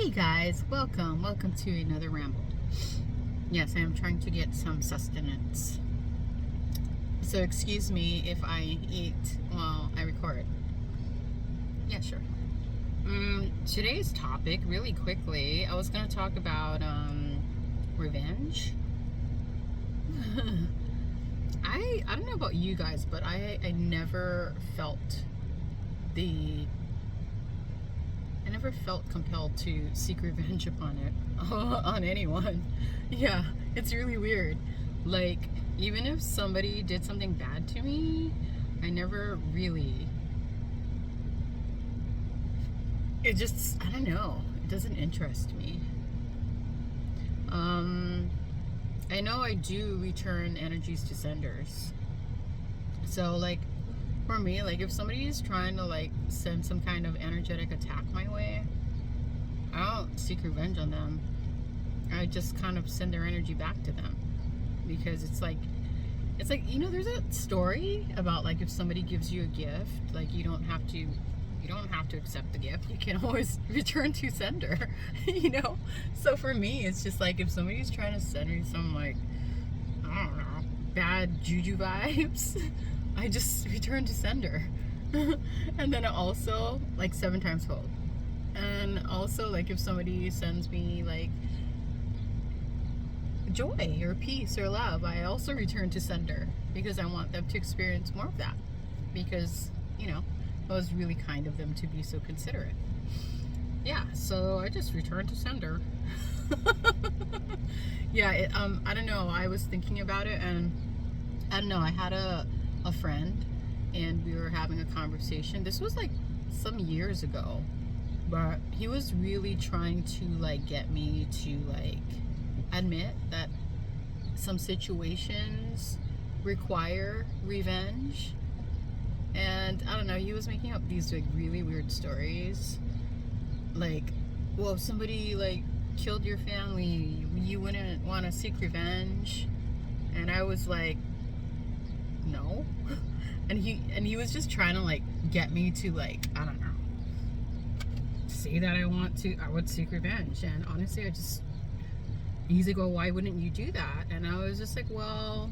Hey guys, welcome to another ramble. Yes, I am trying to get some sustenance. So excuse me if I eat while I record. Yeah, sure. Today's topic, really quickly, I was going to talk about revenge. I don't know about you guys, but I never felt the I never felt compelled to seek revenge upon it on anyone. Yeah, it's really weird. Like, even if somebody did something bad to me, I never really. I don't know. It doesn't interest me. I know I do return energies to senders. So, like, for me, like, if somebody is trying to, like, send some kind of energetic attack my way, I don't seek revenge on them. I just kind of send their energy back to them. Because it's like, there's a story about, like, if somebody gives you a gift, like, you don't have to accept the gift. You can always return to sender, So for me, it's just like, if somebody's trying to send me some, like, I don't know, bad juju vibes, I just return to sender. And then also, like, 7 times fold. And also, like, if somebody sends me, like, joy or peace or love, I also return to sender, because I want them to experience more of that, because it was really kind of them to be so considerate. Yeah, so I just return to sender. Yeah, I don't know, I was thinking about it, and I don't know, I had a friend, and we were having a conversation. This was like some years ago, but he was really trying to, like, get me to, like, admit that some situations require revenge. And I don't know, he was making up these, like, really weird stories, like, well, if somebody, like, killed your family, you wouldn't want to seek revenge. And I was like, no. And he was just trying to, like, get me to, like, I don't know, say that I would seek revenge. And honestly, he's like, well, why wouldn't you do that? And I was just like, well,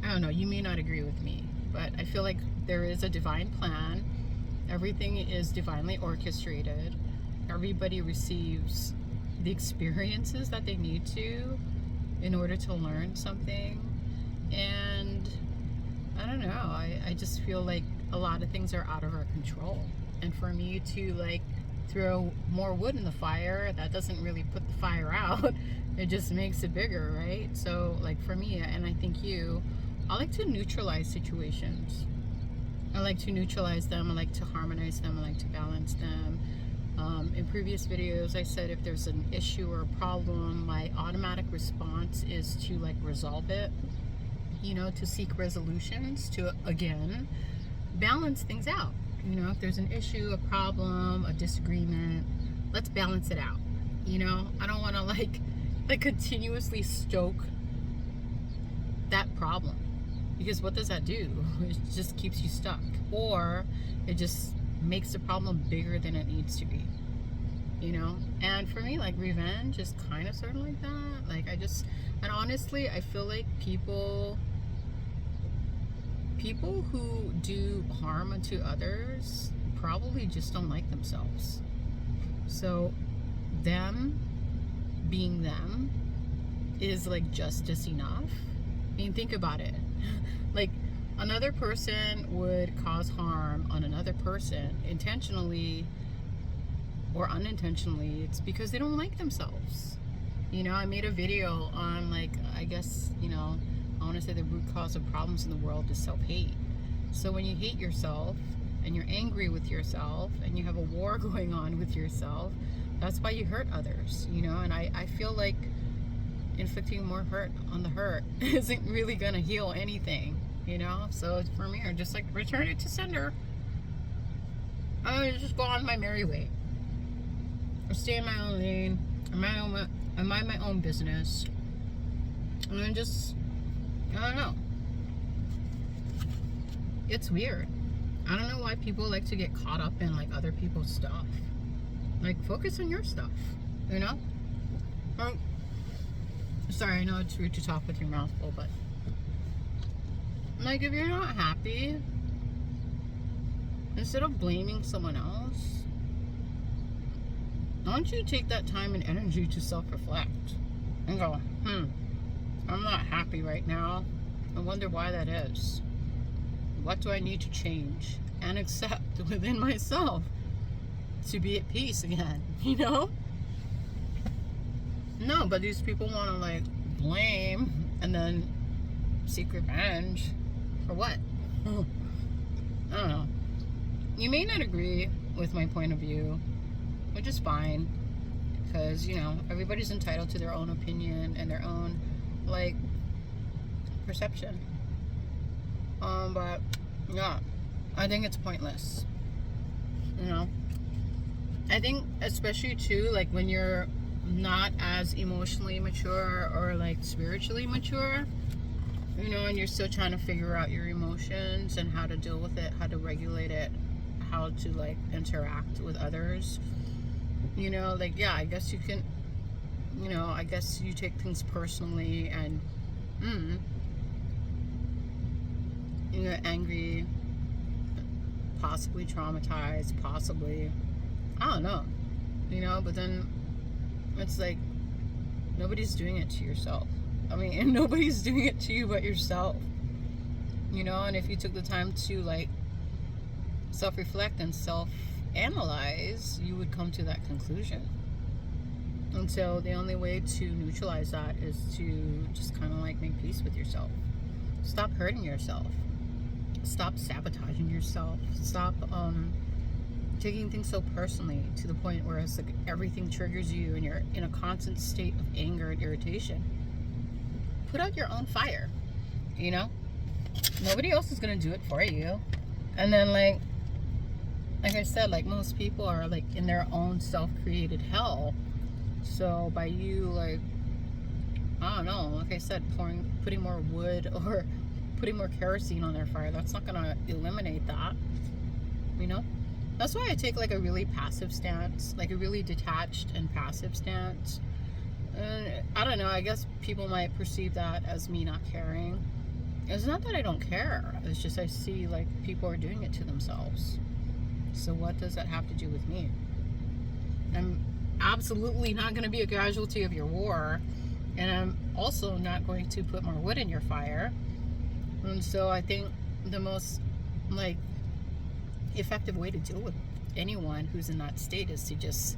I don't know, you may not agree with me, but I feel like there is a divine plan. Everything is divinely orchestrated. Everybody receives the experiences that they need to in order to learn something. And I don't know, I just feel like a lot of things are out of our control. And for me to, like, throw more wood in the fire, that doesn't really put the fire out. It just makes it bigger, right? So, like, for me, and I think I like to neutralize situations. I like to neutralize them. I like to harmonize them. I like to balance them. In previous videos, I said if there's an issue or a problem, my automatic response is to, like, resolve it, to seek resolutions, to, again, balance things out. If there's an issue, a problem, a disagreement, let's balance it out. I don't want to, like continuously stoke that problem, because what does that do? It just keeps you stuck, or it just makes the problem bigger than it needs to be. And for me, like, revenge is kind of sort of like that. Like, and honestly, I feel like people who do harm unto others probably just don't like themselves. So them being them is, like, justice enough. I mean, think about it. Like, another person would cause harm on another person intentionally or unintentionally. It's because they don't like themselves. I made a video on, like, I guess, I want to say the root cause of problems in the world is self-hate. So when you hate yourself and you're angry with yourself and you have a war going on with yourself, that's why you hurt others, and I feel like inflicting more hurt on the hurt isn't really going to heal anything, So for me, I just, like, return it to sender. I just go on my merry way. I stay in my own lane. I mind my own business. And then just, I don't know. It's weird. I don't know why people like to get caught up in, like, other people's stuff. Like, focus on your stuff, you know? Oh, sorry, I know it's rude to talk with your mouth full, but like, if you're not happy, instead of blaming someone else, why don't you take that time and energy to self-reflect and go, I'm not happy right now. I wonder why that is. What do I need to change and accept within myself to be at peace again, you know? No, but these people want to like blame and then seek revenge for what? I don't know. You may not agree with my point of view, which is fine, because, you know, everybody's entitled to their own opinion and their own, like, perception. But, yeah, I think it's pointless, you know? I think, especially, too, like, when you're not as emotionally mature or, like, spiritually mature, you know, and you're still trying to figure out your emotions and how to deal with it, how to regulate it, how to, like, interact with others, you know, like, yeah, I guess you can, you know, I guess you take things personally and, you're angry, possibly traumatized, possibly, I don't know, you know, but then it's like, nobody's doing it to yourself. I mean, and nobody's doing it to you but yourself, you know, and if you took the time to, like, self-reflect and self-analyze, you would come to that conclusion. And so the only way to neutralize that is to just kind of like make peace with yourself. Stop hurting yourself. Stop sabotaging yourself. Stop taking things so personally to the point where it's like everything triggers you and you're in a constant state of anger and irritation. Put out your own fire, you know? Nobody else is going to do it for you. And then, like I said, like, most people are, like, in their own self-created hell. So by you, like, I don't know, like I said, putting more wood or putting more kerosene on their fire, that's not going to eliminate that, you know? That's why I take, like, a really passive stance, like a really detached and passive stance. And I don't know, I guess people might perceive that as me not caring. It's not that I don't care. It's just I see, like, people are doing it to themselves. So what does that have to do with me? I'm absolutely not going to be a casualty of your war. And I'm also not going to put more wood in your fire. And so I think the most, like, effective way to deal with anyone who's in that state is to just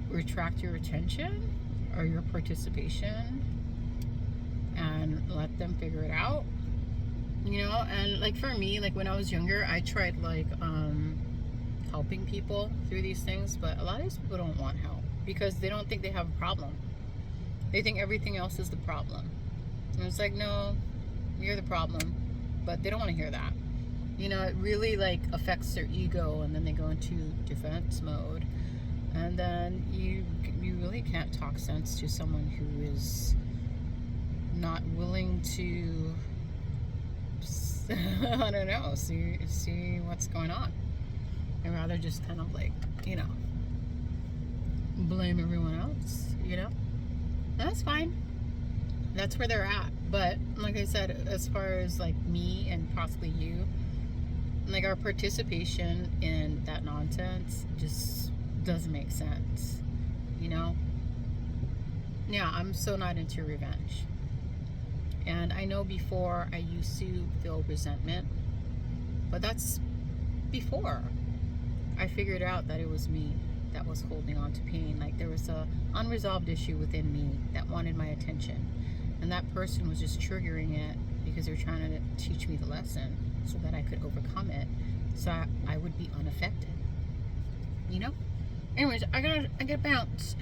retract your attention or your participation and let them figure it out, you know? And like for me, like when I was younger, I tried like helping people through these things, but a lot of these people don't want help because they don't think they have a problem. They think everything else is the problem. And it's like, no, you're the problem. But they don't want to hear that. You know, it really like affects their ego, and then they go into defense mode. And then you really can't talk sense to someone who is not willing to I don't know, see what's going on. And rather just kind of like, you know, blame everyone else, you know? And that's fine. That's where they're at. But like I said, as far as like me and possibly you, like our participation in that nonsense just doesn't make sense, you know? Yeah, I'm so not into revenge. And I know before I used to feel resentment, but that's before I figured out that it was me that was holding on to pain. Like there was a unresolved issue within me that wanted my attention. And that person was just triggering it because they were trying to teach me the lesson so that I could overcome it, so I would be unaffected, you know? Anyways, I gotta bounce,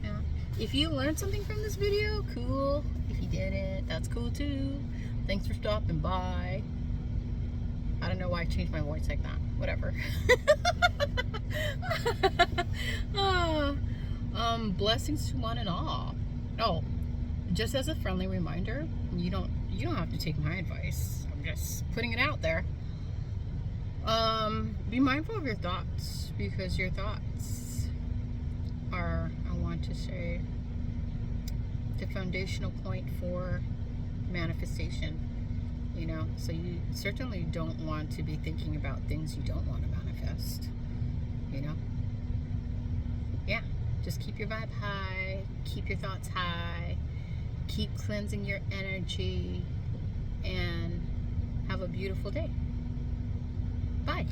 man. If you learned something from this video, cool. If you didn't, that's cool too. Thanks for stopping by. I don't know why I changed my voice like that. Whatever. Blessings to one and all. Oh, just as a friendly reminder, you don't have to take my advice. I'm just putting it out there. Be mindful of your thoughts, because your thoughts are, I want to say, the foundational point for manifestation. You know, so you certainly don't want to be thinking about things you don't want to manifest. You know, yeah, just keep your vibe high, keep your thoughts high, keep cleansing your energy, and have a beautiful day. Bye.